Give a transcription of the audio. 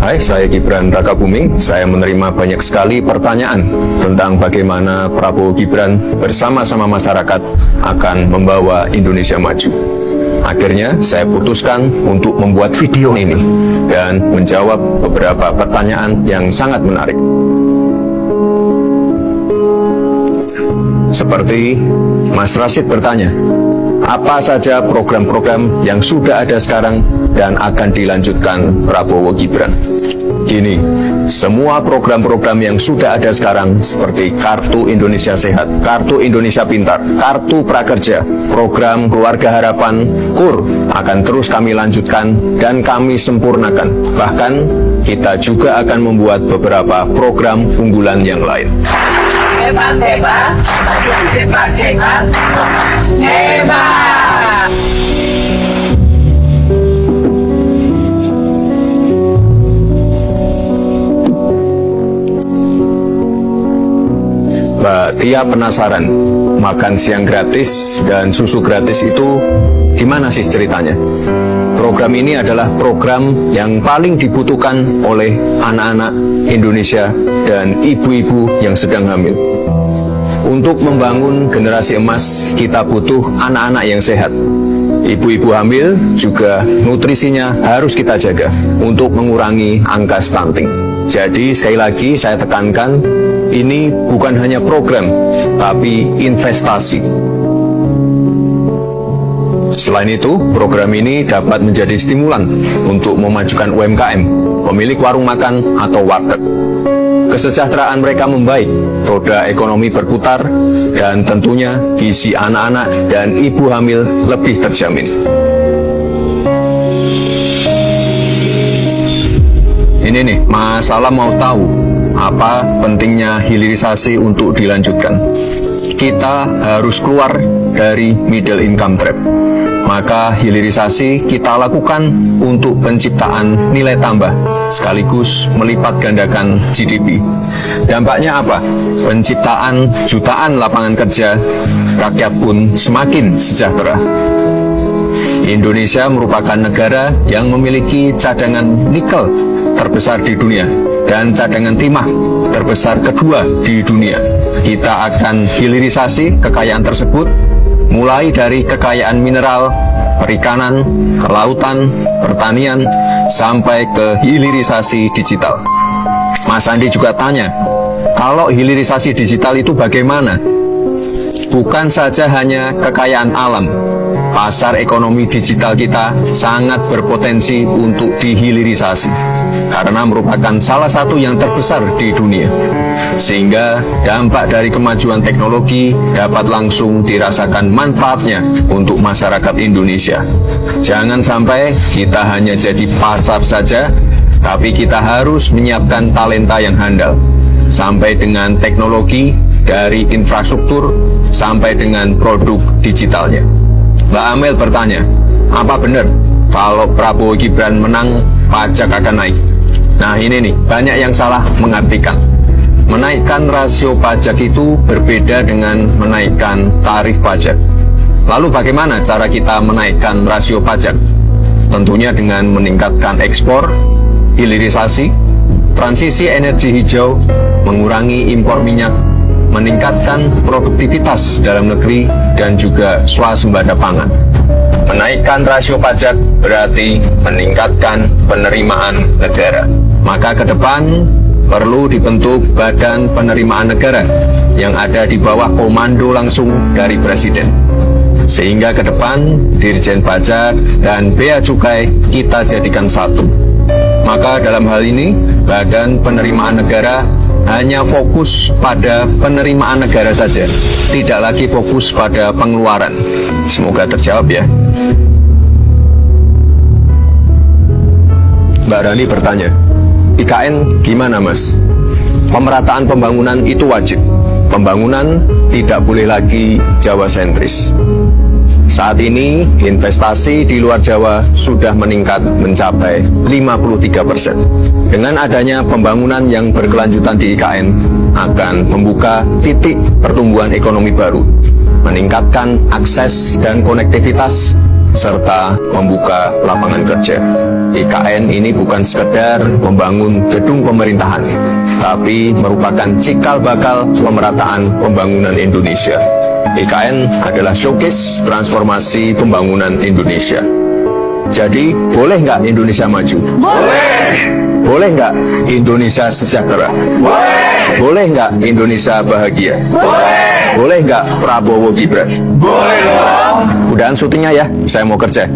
Hai, saya Gibran Rakabuming. Saya menerima banyak sekali pertanyaan tentang bagaimana Prabowo Gibran bersama-sama masyarakat akan membawa Indonesia maju. Akhirnya, saya putuskan untuk membuat video ini dan menjawab beberapa pertanyaan yang sangat menarik. Seperti Mas Rashid bertanya, apa saja program-program yang sudah ada sekarang dan akan dilanjutkan Prabowo Gibran? Gini, semua program-program yang sudah ada sekarang seperti Kartu Indonesia Sehat, Kartu Indonesia Pintar, Kartu Prakerja, Program Keluarga Harapan, KUR akan terus kami lanjutkan dan kami sempurnakan. Bahkan kita juga akan membuat beberapa program unggulan yang lain. Hebat, hebat, hebat, hebat, hebat. Mbak Tia penasaran, makan siang gratis dan susu gratis itu gimana sih ceritanya? Program ini adalah program yang paling dibutuhkan oleh anak-anak Indonesia dan ibu-ibu yang sedang hamil. Untuk membangun generasi emas, kita butuh anak-anak yang sehat. Ibu-ibu hamil juga nutrisinya harus kita jaga untuk mengurangi angka stunting. Jadi sekali lagi saya tekankan, ini bukan hanya program, tapi investasi. Selain itu, program ini dapat menjadi stimulan untuk memajukan UMKM, pemilik warung makan atau warteg. Kesejahteraan mereka membaik, roda ekonomi berputar, dan tentunya gizi anak-anak dan ibu hamil lebih terjamin. Ini nih, Mas Alam mau tahu apa pentingnya hilirisasi untuk dilanjutkan. Kita harus keluar dari middle income trap. Maka hilirisasi kita lakukan untuk penciptaan nilai tambah, sekaligus melipat gandakan GDP. Dampaknya apa? Penciptaan jutaan lapangan kerja, rakyat pun semakin sejahtera. Indonesia merupakan negara yang memiliki cadangan nikel terbesar di dunia dan cadangan timah terbesar kedua di dunia. Kita akan hilirisasi kekayaan tersebut, mulai dari kekayaan mineral, perikanan, kelautan, pertanian, sampai ke hilirisasi digital. Mas Andi juga tanya, kalau hilirisasi digital itu bagaimana? Bukan saja hanya kekayaan alam, pasar ekonomi digital kita sangat berpotensi untuk dihilirisasi karena merupakan salah satu yang terbesar di dunia, sehingga dampak dari kemajuan teknologi dapat langsung dirasakan manfaatnya untuk masyarakat Indonesia. Jangan sampai kita hanya jadi pasar saja, tapi kita harus menyiapkan talenta yang handal, sampai dengan teknologi, dari infrastruktur sampai dengan produk digitalnya. Mbak Amel bertanya, apa benar kalau Prabowo Gibran menang, pajak akan naik? Nah ini nih, banyak yang salah mengartikan. Menaikkan rasio pajak itu berbeda dengan menaikkan tarif pajak. Lalu bagaimana cara kita menaikkan rasio pajak? Tentunya dengan meningkatkan ekspor, hilirisasi, transisi energi hijau, mengurangi impor minyak, meningkatkan produktivitas dalam negeri, dan juga swasembada pangan. Menaikkan rasio pajak berarti meningkatkan penerimaan negara. Maka ke depan perlu dibentuk Badan Penerimaan Negara yang ada di bawah komando langsung dari Presiden. Sehingga ke depan Dirjen Pajak dan Bea Cukai kita jadikan satu. Maka dalam hal ini Badan Penerimaan Negara hanya fokus pada penerimaan negara saja, tidak lagi fokus pada pengeluaran. Semoga terjawab ya. Mbak Rani bertanya, IKN gimana Mas? Pemerataan pembangunan itu wajib. Pembangunan tidak boleh lagi Jawa sentris. Saat ini investasi di luar Jawa sudah meningkat mencapai 53%. Dengan adanya pembangunan yang berkelanjutan di IKN akan membuka titik pertumbuhan ekonomi baru, meningkatkan akses dan konektivitas, serta membuka lapangan kerja. IKN ini bukan sekedar membangun gedung pemerintahan, tapi merupakan cikal bakal pemerataan pembangunan Indonesia. IKN adalah showcase transformasi pembangunan Indonesia. Jadi, boleh nggak Indonesia maju? Boleh. Boleh nggak Indonesia sejahtera? Boleh. Boleh nggak Indonesia bahagia? Boleh. Boleh nggak Prabowo Gibran? Boleh dong. Udahan syutingnya ya, saya mau kerja.